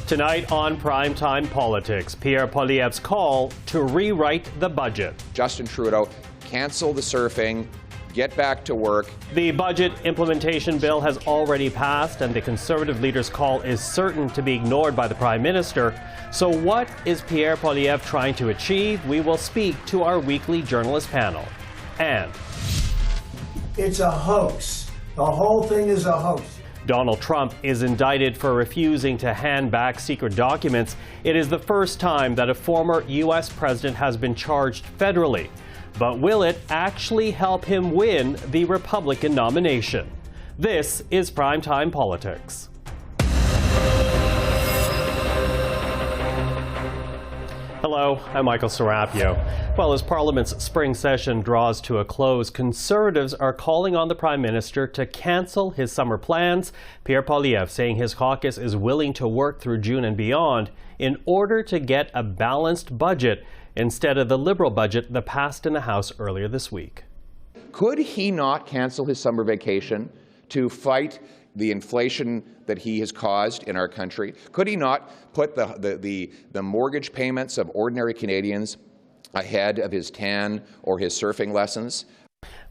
Tonight on Primetime Politics, Pierre Poilievre's call to rewrite the budget. Justin Trudeau, cancel the surfing, get back to work. The budget implementation bill has already passed, and the Conservative leader's call is certain to be ignored by the Prime Minister. So what is Pierre Poilievre trying to achieve? We will speak to our weekly journalist panel. And it's a hoax. The whole thing is a hoax. Donald Trump is indicted for refusing to hand back secret documents. It is the first time that a former U.S. president has been charged federally. But will it actually help him win the Republican nomination? This is Primetime Politics. Hello, I'm Michael Serapio. Well, as Parliament's spring session draws to a close, Conservatives are calling on the Prime Minister to cancel his summer plans. Pierre Poilievre saying his caucus is willing to work through June and beyond in order to get a balanced budget instead of the Liberal budget that passed in the House earlier this week. Could he not cancel his summer vacation to fight the inflation that he has caused in our country? Could he not put the mortgage payments of ordinary Canadians ahead of his tan or his surfing lessons?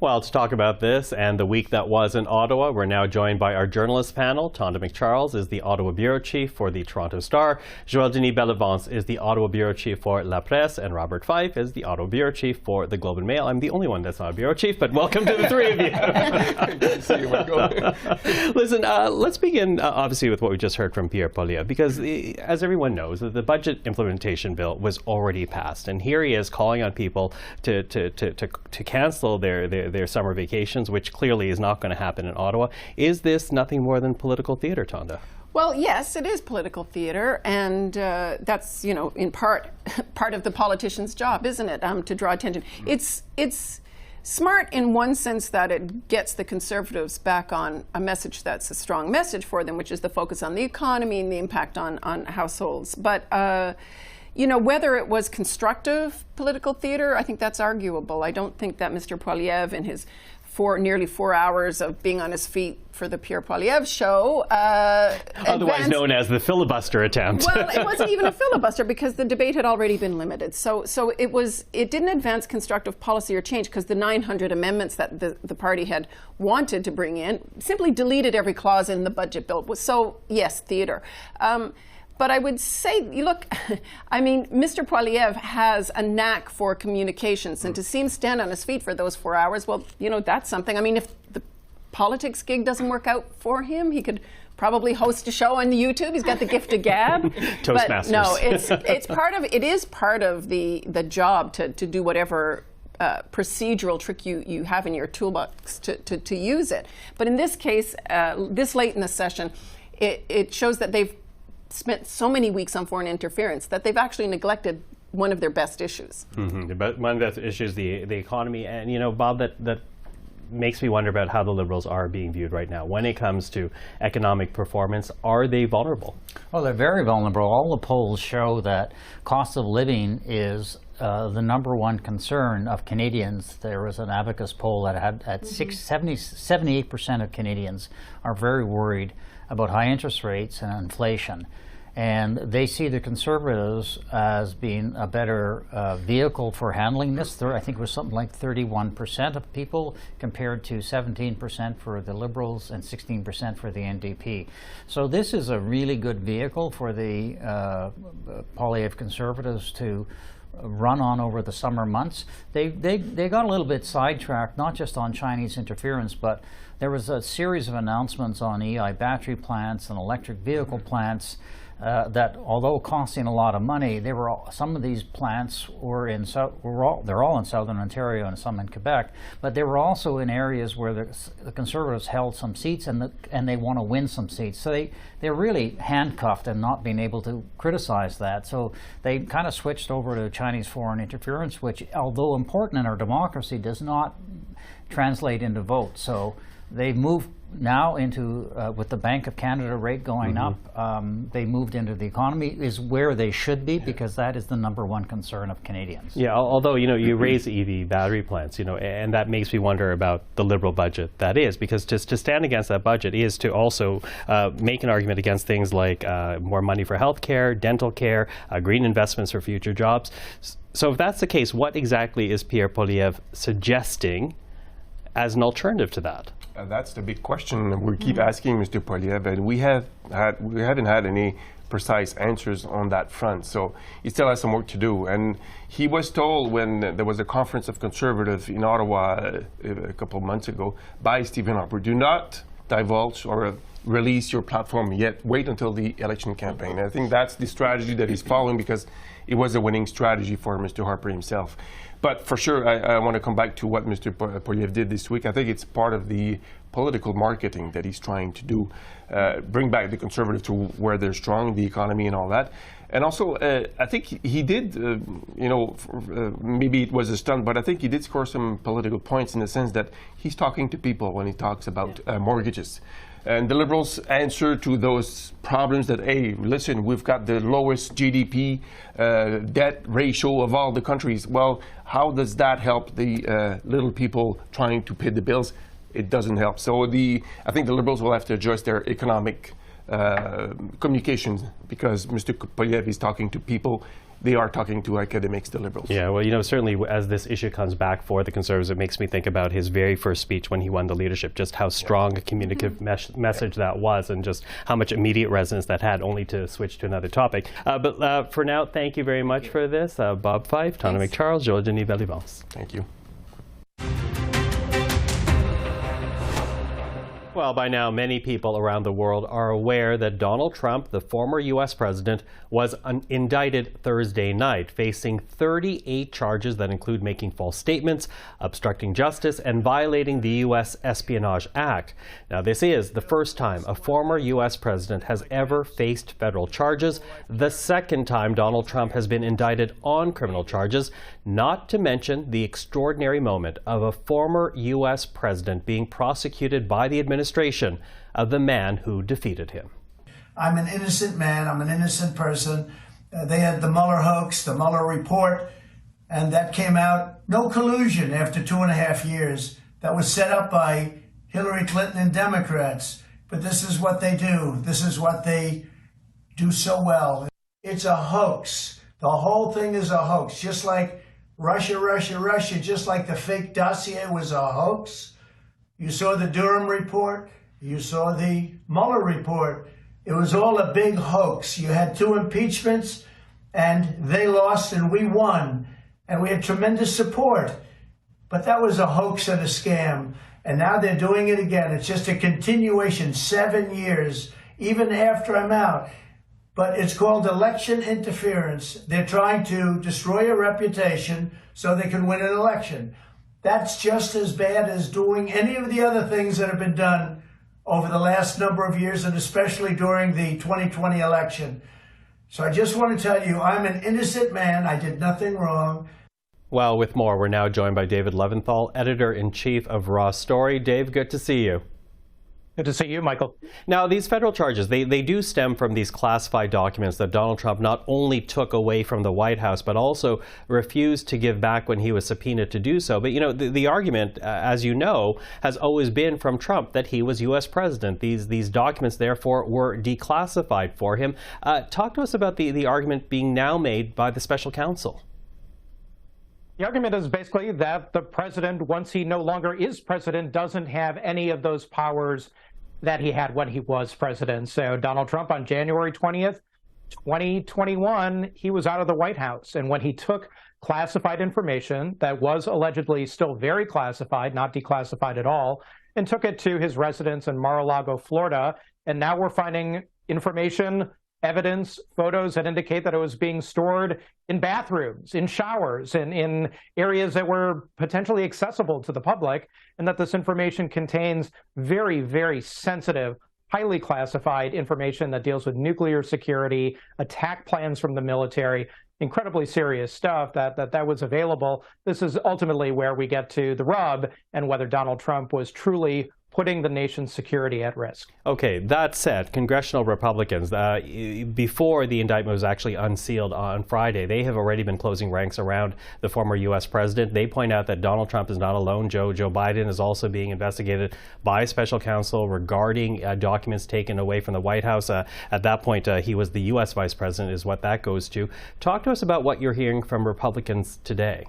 Well, to talk about this and the week that was in Ottawa, we're now joined by our journalist panel. Tonda MacCharles is the Ottawa Bureau Chief for the Toronto Star. Joël-Denis Bellavance is the Ottawa Bureau Chief for La Presse. And Robert Fife is the Ottawa Bureau Chief for the Globe and Mail. I'm the only one that's not a Bureau Chief, but welcome to the three of you. Good to see you, Michael. Listen, let's begin, obviously, with what we just heard from Pierre Poilievre, because as everyone knows, the budget implementation bill was already passed. And here he is calling on people to cancel their summer vacations, which clearly is not going to happen in Ottawa. Is this nothing more than political theater, Tonda? Well, yes, it is political theater, and that's, you know, in part of the politician's job, isn't it, to draw attention. It's smart in one sense that it gets the Conservatives back on a message that's a strong message for them, which is the focus on the economy and the impact on households. But you know, whether it was constructive political theater, I think that's arguable. I don't think that Mr. Poilievre, in his nearly 4 hours of being on his feet for the Pierre Poilievre show, otherwise known as the filibuster attempt. Well, it wasn't even a filibuster because the debate had already been limited. So it didn't advance constructive policy or change because the 900 amendments that the party had wanted to bring in simply deleted every clause in the budget bill. So yes, theater. But I would say, look, I mean, Mr. Poilievre has a knack for communications, and to see him stand on his feet for those 4 hours, well, you know, that's something. I mean, if the politics gig doesn't work out for him, he could probably host a show on the YouTube. He's got the gift of gab. Toastmasters. But no, it is part of the job to do whatever procedural trick you have in your toolbox to use it. But in this case, this late in the session, it shows that they've spent so many weeks on foreign interference that they've actually neglected one of their best issues. Mm-hmm. But one of the best issues, the economy. And, you know, Bob, that makes me wonder about how the Liberals are being viewed right now. When it comes to economic performance, are they vulnerable? Well, they're very vulnerable. All the polls show that cost of living is the #1 concern of Canadians. There was an Abacus poll that had at 78% of Canadians are very worried about high interest rates and inflation. And they see the Conservatives as being a better vehicle for handling this. I think it was something like 31% of people compared to 17% for the Liberals and 16% for the NDP. So this is a really good vehicle for the Poilievre Conservatives to run on over the summer months. They got a little bit sidetracked, not just on Chinese interference, but there was a series of announcements on EI battery plants and electric vehicle plants that, although costing a lot of money, some of these plants were they're all in southern Ontario and some in Quebec, but they were also in areas where the Conservatives held some seats and they want to win some seats. So they're really handcuffed and not being able to criticize that. So they kind of switched over to Chinese foreign interference, which, although important in our democracy, does not translate into votes. So They moved now into, with the Bank of Canada rate going up, they moved into the economy is where they should be, because that is the #1 concern of Canadians. Yeah, although, you raise EV battery plants, and that makes me wonder about the Liberal budget that is, because to stand against that budget is to also make an argument against things like more money for health care, dental care, green investments for future jobs. So if that's the case, what exactly is Pierre Poilievre suggesting as an alternative to that? That's the big question we keep asking Mr. Poilievre, and we haven't had any precise answers on that front. So he still has some work to do. And he was told when there was a conference of Conservatives in Ottawa a couple of months ago by Stephen Harper, do not divulge or release your platform yet. Wait until the election campaign. And I think that's the strategy that he's following, because it was a winning strategy for Mr. Harper himself. But for sure, I want to come back to what Mr. Poilievre did this week. I think it's part of the political marketing that he's trying to do, bring back the Conservatives to where they're strong, the economy and all that. And also, I think he did, maybe it was a stunt, but I think he did score some political points in the sense that he's talking to people when he talks about mortgages. And the Liberals answer to those problems that, hey, listen, we've got the lowest GDP debt ratio of all the countries. Well, how does that help the little people trying to pay the bills? It doesn't help. So I think the Liberals will have to adjust their economic communications, because Mr. Poilievre is talking to people. They are talking to academics, the Liberals. Yeah, well, certainly as this issue comes back for the Conservatives, it makes me think about his very first speech when he won the leadership, just how strong a communicative message that was, and just how much immediate resonance that had, only to switch to another topic. But for now, thank you very much for this. Bob Fife, Tonda MacCharles, Joël-Denis Bellavance. Thank you. Well, by now, many people around the world are aware that Donald Trump, the former U.S. president, was indicted Thursday night, facing 38 charges that include making false statements, obstructing justice, and violating the U.S. Espionage Act. Now, this is the first time a former U.S. president has ever faced federal charges, the second time Donald Trump has been indicted on criminal charges, not to mention the extraordinary moment of a former U.S. president being prosecuted by the administration of the man who defeated him. I'm an innocent man. I'm an innocent person. They had the Mueller hoax, the Mueller report, and that came out. No collusion after 2.5 years. That was set up by Hillary Clinton and Democrats. But this is what they do. This is what they do so well. It's a hoax. The whole thing is a hoax. Just like Russia, just like the fake dossier was a hoax. You saw the Durham report. You saw the Mueller report. It was all a big hoax. You had 2 impeachments, and they lost and we won. And we had tremendous support. But that was a hoax and a scam. And now they're doing it again. It's just a continuation, 7 years, even after I'm out. But it's called election interference. They're trying to destroy a reputation so they can win an election. That's just as bad as doing any of the other things that have been done over the last number of years, and especially during the 2020 election. So I just want to tell you, I'm an innocent man. I did nothing wrong. Well, with more, we're now joined by David Levinthal, editor-in-chief of Raw Story. Dave, good to see you. Good to see you, Michael. Now, these federal charges, they do stem from these classified documents that Donald Trump not only took away from the White House, but also refused to give back when he was subpoenaed to do so. But, the argument, as you know, has always been from Trump that he was U.S. president. These documents, therefore, were declassified for him. Talk to us about the argument being now made by the special counsel. The argument is basically that the president, once he no longer is president, doesn't have any of those powers that he had when he was president. So Donald Trump, on January 20th, 2021, he was out of the White House. And when he took classified information that was allegedly still very classified, not declassified at all, and took it to his residence in Mar-a-Lago, Florida, and now we're finding information, evidence, photos that indicate that it was being stored in bathrooms, in showers, and in areas that were potentially accessible to the public, and that this information contains very, very sensitive, highly classified information that deals with nuclear security, attack plans from the military, incredibly serious stuff that was available. This is ultimately where we get to the rub and whether Donald Trump was truly putting the nation's security at risk. Okay, that said, congressional Republicans, before the indictment was actually unsealed on Friday, they have already been closing ranks around the former U.S. president. They point out that Donald Trump is not alone. Joe Biden is also being investigated by special counsel regarding documents taken away from the White House. At that point, he was the U.S. vice president, is what that goes to. Talk to us about what you're hearing from Republicans today.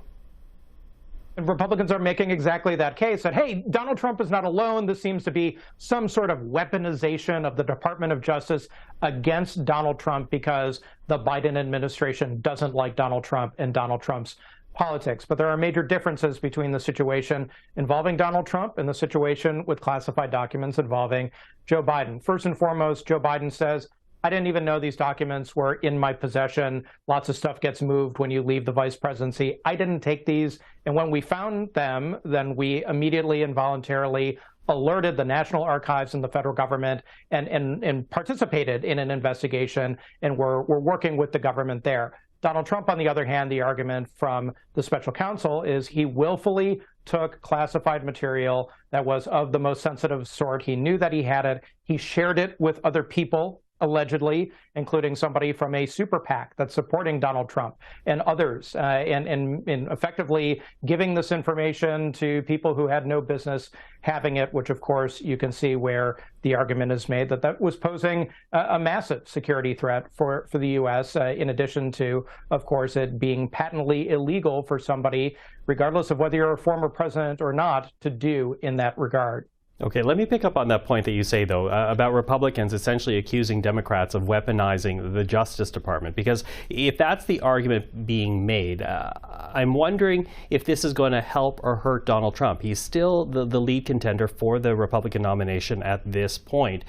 And Republicans are making exactly that case that, hey, Donald Trump is not alone. This seems to be some sort of weaponization of the Department of Justice against Donald Trump because the Biden administration doesn't like Donald Trump and Donald Trump's politics. But there are major differences between the situation involving Donald Trump and the situation with classified documents involving Joe Biden. First and foremost, Joe Biden says, I didn't even know these documents were in my possession. Lots of stuff gets moved when you leave the vice presidency. I didn't take these. And when we found them, then we immediately and voluntarily alerted the National Archives and the federal government and participated in an investigation. And we're working with the government there. Donald Trump, on the other hand, the argument from the special counsel is he willfully took classified material that was of the most sensitive sort. He knew that he had it. He shared it with other people, allegedly, including somebody from a super PAC that's supporting Donald Trump and others, and effectively giving this information to people who had no business having it, which, of course, you can see where the argument is made that that was posing a massive security threat for the U.S., in addition to, of course, it being patently illegal for somebody, regardless of whether you're a former president or not, to do in that regard. Okay, let me pick up on that point that you say, though, about Republicans essentially accusing Democrats of weaponizing the Justice Department. Because if that's the argument being made, I'm wondering if this is going to help or hurt Donald Trump. He's still the lead contender for the Republican nomination at this point.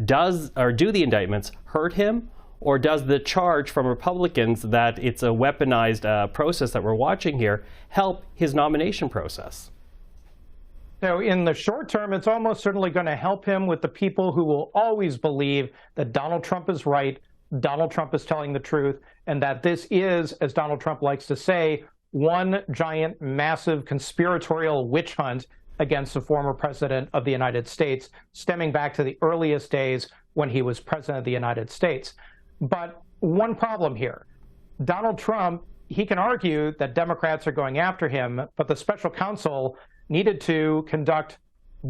Do the indictments hurt him? Or does the charge from Republicans that it's a weaponized process that we're watching here help his nomination process? So in the short term, it's almost certainly going to help him with the people who will always believe that Donald Trump is right, Donald Trump is telling the truth, and that this is, as Donald Trump likes to say, one giant, massive conspiratorial witch hunt against the former president of the United States, stemming back to the earliest days when he was president of the United States. But one problem here, Donald Trump, he can argue that Democrats are going after him, but the special counsel needed to conduct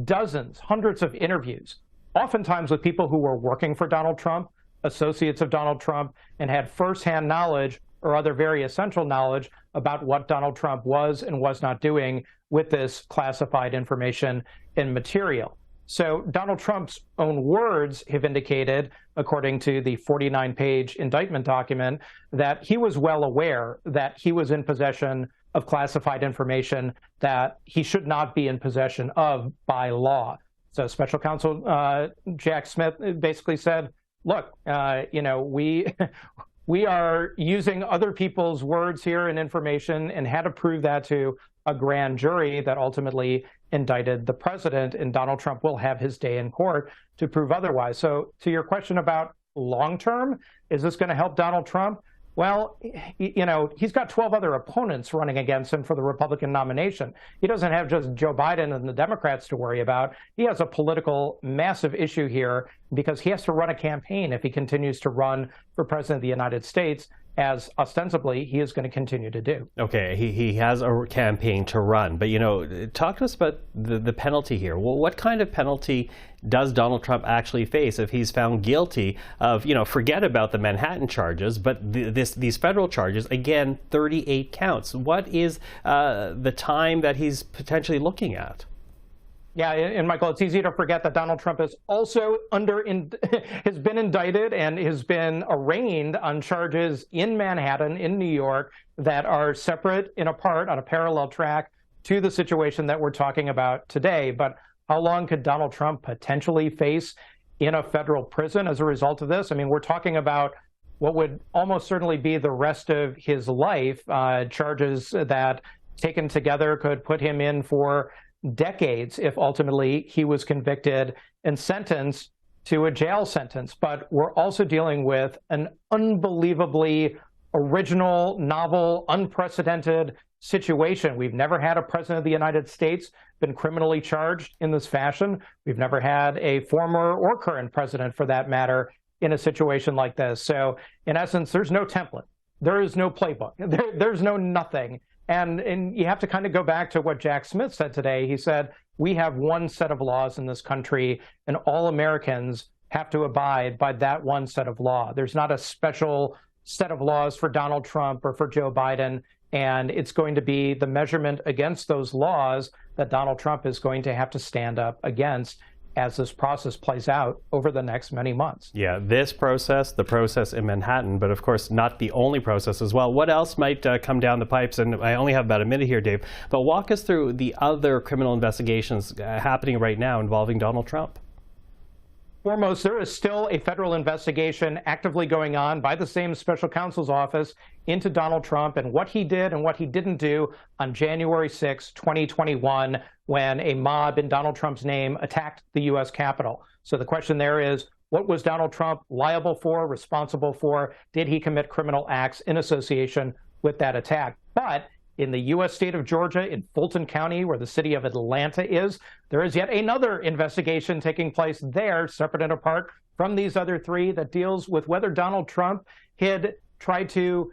dozens, hundreds of interviews, oftentimes with people who were working for Donald Trump, associates of Donald Trump, and had firsthand knowledge or other very essential knowledge about what Donald Trump was and was not doing with this classified information and material. So Donald Trump's own words have indicated, according to the 49-page indictment document, that he was well aware that he was in possession of classified information that he should not be in possession of by law. So special counsel Jack Smith basically said, look, we are using other people's words here and information and had to prove that to a grand jury that ultimately indicted the president, and Donald Trump will have his day in court to prove otherwise. So to your question about long term, is this going to help Donald Trump? Well, he's got 12 other opponents running against him for the Republican nomination. He doesn't have just Joe Biden and the Democrats to worry about. He has a political massive issue here because he has to run a campaign if he continues to run for president of the United States, as ostensibly he is going to continue to do. Okay, he has a campaign to run, but talk to us about the penalty here. Well, what kind of penalty does Donald Trump actually face if he's found guilty of, forget about the Manhattan charges, but these federal charges, again, 38 counts. What is the time that he's potentially looking at? Yeah, and Michael, it's easy to forget that Donald Trump is also has been indicted and has been arraigned on charges in Manhattan, in New York, that are separate and apart on a parallel track to the situation that we're talking about today. But how long could Donald Trump potentially face in a federal prison as a result of this? I mean, we're talking about what would almost certainly be the rest of his life, charges that taken together could put him in for decades if ultimately he was convicted and sentenced to a jail sentence. But we're also dealing with an unbelievably original, novel, unprecedented situation. We've never had a president of the United States been criminally charged in this fashion. We've never had a former or current president, for that matter, in a situation like this. So in essence, there's no template. There is no playbook. There's no nothing. And you have to kind of go back to what Jack Smith said today. He said, we have one set of laws in this country, and all Americans have to abide by that one set of law. There's not a special set of laws for Donald Trump or for Joe Biden, and it's going to be the measurement against those laws that Donald Trump is going to have to stand up against as this process plays out over the next many months. Yeah, this process, the process in Manhattan, but of course not the only process as well. What else might come down the pipes? And I only have about a minute here, Dave, but walk us through the other criminal investigations happening right now involving Donald Trump. Foremost, there is still a federal investigation actively going on by the same special counsel's office into Donald Trump and what he did and what he didn't do on January 6, 2021, when a mob in Donald Trump's name attacked the U.S. Capitol. So the question there is, what was Donald Trump liable for, responsible for? Did he commit criminal acts in association with that attack? But in the U.S. state of Georgia, in Fulton County, where the city of Atlanta is, there is yet another investigation taking place there, separate and apart from these other three, that deals with whether Donald Trump had tried to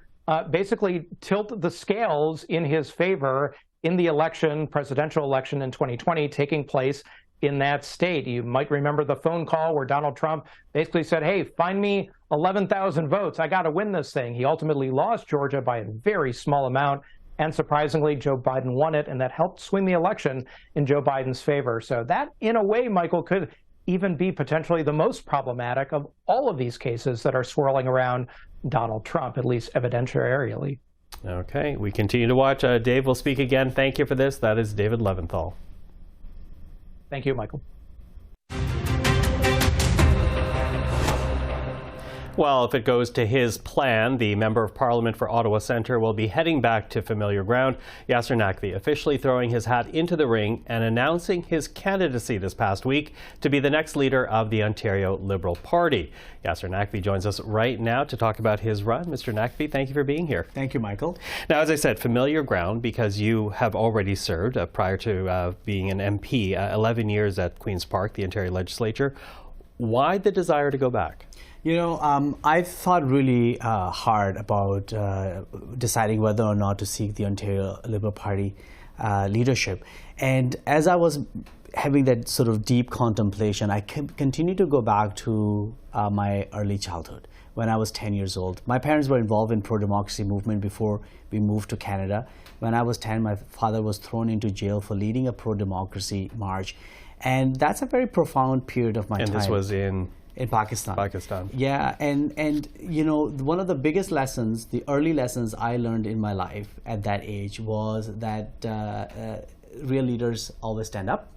basically tilt the scales in his favor in the election, presidential election in 2020, taking place in that state. You might remember the phone call where Donald Trump basically said, hey, find me 11,000 votes. I got to win this thing. He ultimately lost Georgia by a very small amount. And surprisingly, Joe Biden won it, and that helped swing the election in Joe Biden's favor. So that, in a way, Michael, could even be potentially the most problematic of all of these cases that are swirling around Donald Trump, at least evidentiarially. Okay, we continue to watch. Dave will speak again. Thank you for this. That is David Levinthal. Thank you, Michael. Well, if it goes to his plan, the Member of Parliament for Ottawa Centre will be heading back to familiar ground. Yasir Naqvi officially throwing his hat into the ring and announcing his candidacy this past week to be the next leader of the Ontario Liberal Party. Yasir Naqvi joins us right now to talk about his run. Mr. Naqvi, thank you for being here. Thank you, Michael. Now, as I said, familiar ground because you have already served prior to being an MP, 11 years at Queen's Park, the Ontario Legislature. Why the desire to go back? You know, I've thought really hard about deciding whether or not to seek the Ontario Liberal Party leadership. And as I was having that sort of deep contemplation, I continued to go back to my early childhood when I was 10 years old. My parents were involved in pro-democracy movement before we moved to Canada. When I was 10, my father was thrown into jail for leading a pro-democracy march. And that's a very profound period of my time. And this was in Pakistan. Pakistan. Yeah, and you know, one of the biggest lessons, the early lessons I learned in my life at that age was that real leaders always stand up.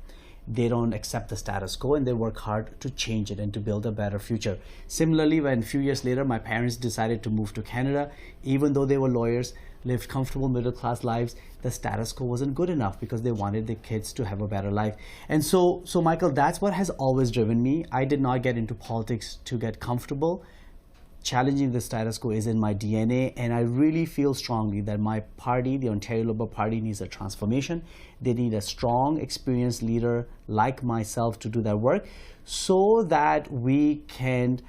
They don't accept the status quo, and they work hard to change it and to build a better future. Similarly, when a few years later my parents decided to move to Canada, even though they were lawyers, lived comfortable middle-class lives, the status quo wasn't good enough because they wanted the kids to have a better life. And so Michael, that's what has always driven me. I did not get into politics to get comfortable. Challenging the status quo is in my DNA, and I really feel strongly that my party, the Ontario Liberal Party, needs a transformation. They need a strong, experienced leader like myself to do that work so that we can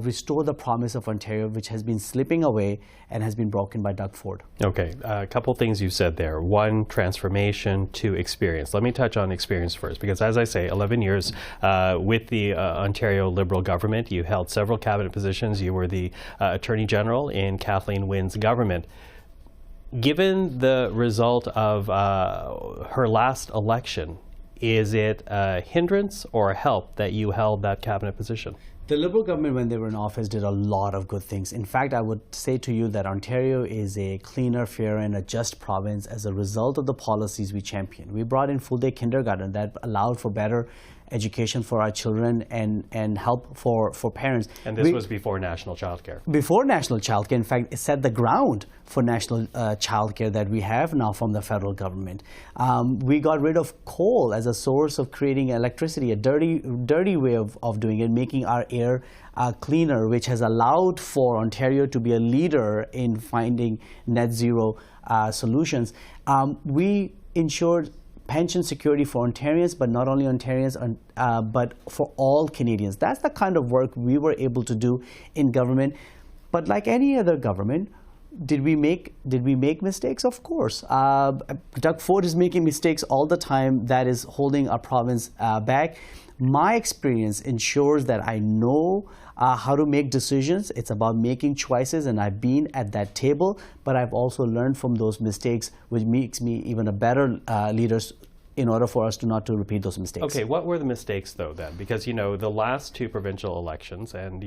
restore the promise of Ontario, which has been slipping away and has been broken by Doug Ford. Okay, a couple things you said there. One, transformation. Two, experience. Let me touch on experience first, because as I say, 11 years with the Ontario Liberal government. You held several cabinet positions. You were the Attorney General in Kathleen Wynne's government. Given the result of her last election, is it a hindrance or a help that you held that cabinet position? The Liberal government, when they were in office, did a lot of good things. In fact, I would say to you that Ontario is a cleaner, fairer, and a just province as a result of the policies we championed. We brought in full-day kindergarten that allowed for better education for our children and help for parents. And this was before national childcare. Before national childcare, in fact, it set the ground for national childcare that we have now from the federal government. We got rid of coal as a source of creating electricity, a dirty way of doing it, making our air cleaner, which has allowed for Ontario to be a leader in finding net zero solutions. We ensured pension security for Ontarians, but not only Ontarians, but for all Canadians. That's the kind of work we were able to do in government. But like any other government, did we make mistakes? Of course. Doug Ford is making mistakes all the time that is holding our province back. My experience ensures that I know how to make decisions. It's about making choices, and I've been at that table, but I've also learned from those mistakes, which makes me even a better leader in order for us to not to repeat those mistakes. Okay, what were the mistakes though then? Because the last two provincial elections, and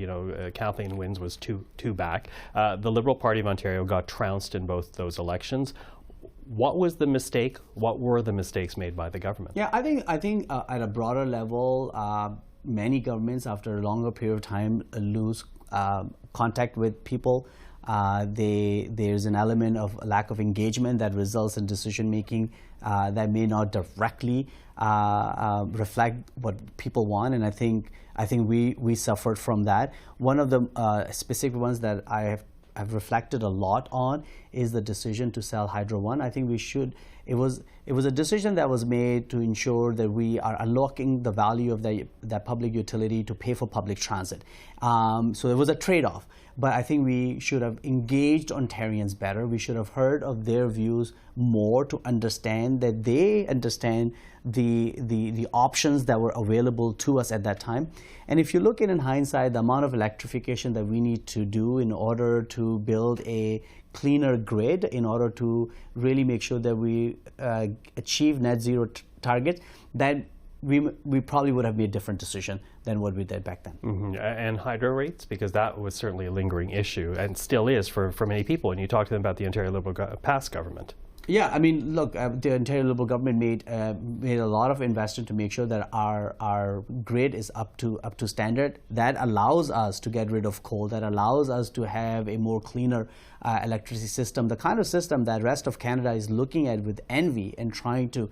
Kathleen Wynne's was two back. The Liberal Party of Ontario got trounced in both those elections. What was the mistake? What were the mistakes made by the government? Yeah, I think at a broader level, many governments after a longer period of time lose contact with people. There's an element of lack of engagement that results in decision making that may not directly reflect what people want, and I think we suffered from that. One of the specific ones that I've reflected a lot on is the decision to sell Hydro One. I think we should. It was a decision that was made to ensure that we are unlocking the value of that public utility to pay for public transit. So it was a trade-off. But I think we should have engaged Ontarians better. We should have heard of their views more to understand that they understand the options that were available to us at that time. And if you look in hindsight, the amount of electrification that we need to do in order to build a cleaner grid, in order to really make sure that we achieve net zero targets, that we probably would have made a different decision than what we did back then. Mm-hmm. And hydro rates, because that was certainly a lingering issue and still is for many people. And you talk to them about the Ontario Liberal past government. Yeah, I mean, look, the Ontario Liberal government made a lot of investment to make sure that our grid is up to standard. That allows us to get rid of coal. That allows us to have a more cleaner electricity system, the kind of system that rest of Canada is looking at with envy and trying to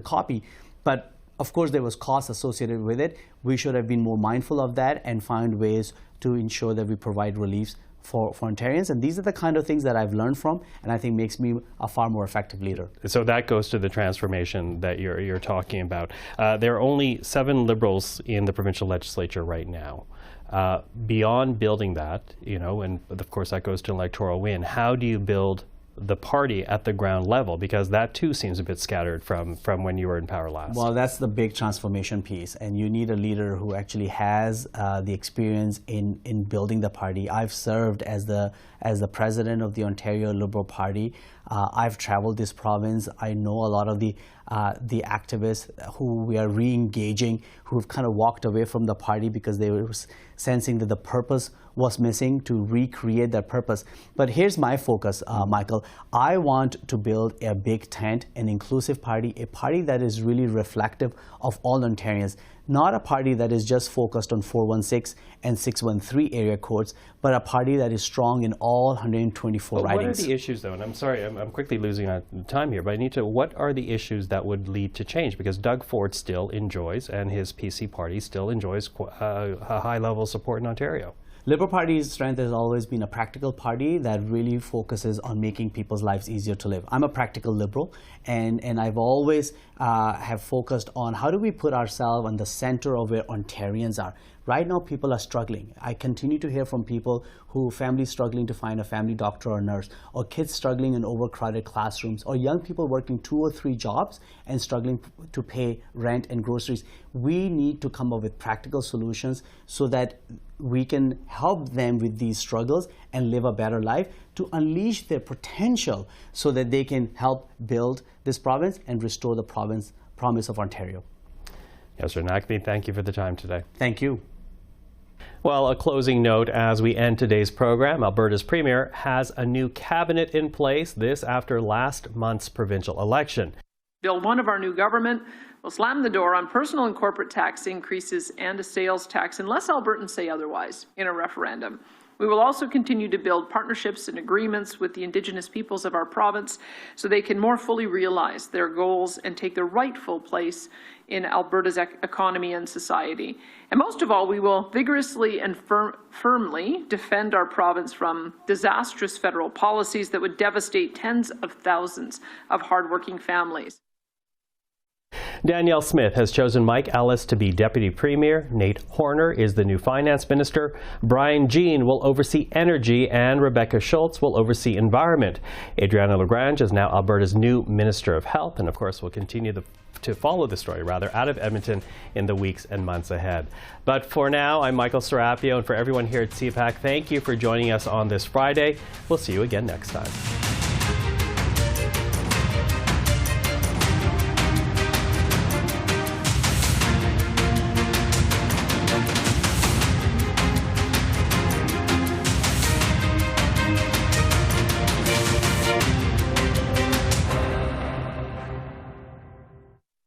copy. But of course, there was cost associated with it. We should have been more mindful of that and find ways to ensure that we provide reliefs for Ontarians. And these are the kind of things that I've learned from, and I think makes me a far more effective leader. So that goes to the transformation that you're talking about. There are only 7 Liberals in the provincial legislature right now. Beyond building that, and of course that goes to electoral win, how do you build the party at the ground level? Because that too seems a bit scattered from when you were in power last. Well, that's the big transformation piece, and you need a leader who actually has the experience in building the party. I've served as the president of the Ontario Liberal Party. I've traveled this province. I know a lot of the activists who we are re-engaging, who've kind of walked away from the party because they were sensing that the purpose was missing, to recreate that purpose. But here's my focus, Michael. I want to build a big tent, an inclusive party, a party that is really reflective of all Ontarians, not a party that is just focused on 416 and 613 area codes, but a party that is strong in all 124 ridings. What are the issues, though? And I'm sorry, I'm quickly losing time here, but what are the issues that would lead to change? Because Doug Ford still enjoys, and his PC party still enjoys a high level of support in Ontario. Liberal Party's strength has always been a practical party that really focuses on making people's lives easier to live. I'm a practical Liberal, and I've always have focused on how do we put ourselves on the center of where Ontarians are. Right now, people are struggling. I continue to hear from people who families struggling to find a family doctor or nurse, or kids struggling in overcrowded classrooms, or young people working 2 or 3 jobs and struggling to pay rent and groceries. We need to come up with practical solutions so that we can help them with these struggles and live a better life, to unleash their potential so that they can help build this province and restore the promise of Ontario. Yasir Naqvi, thank you for the time today. Thank you. Well, a closing note as we end today's program. Alberta's Premier has a new cabinet in place, this after last month's provincial election. Bill 1 of our new government will slam the door on personal and corporate tax increases and a sales tax unless Albertans say otherwise in a referendum. We will also continue to build partnerships and agreements with the Indigenous peoples of our province so they can more fully realize their goals and take their rightful place in Alberta's economy and society. And most of all, we will vigorously and firmly defend our province from disastrous federal policies that would devastate tens of thousands of hardworking families. Danielle Smith has chosen Mike Ellis to be Deputy Premier. Nate Horner is the new Finance Minister. Brian Jean will oversee Energy, and Rebecca Schultz will oversee Environment. Adriana Lagrange is now Alberta's new Minister of Health, and of course we'll continue to follow the story out of Edmonton in the weeks and months ahead. But for now, I'm Michael Serapio, and for everyone here at CPAC, thank you for joining us on this Friday. We'll see you again next time.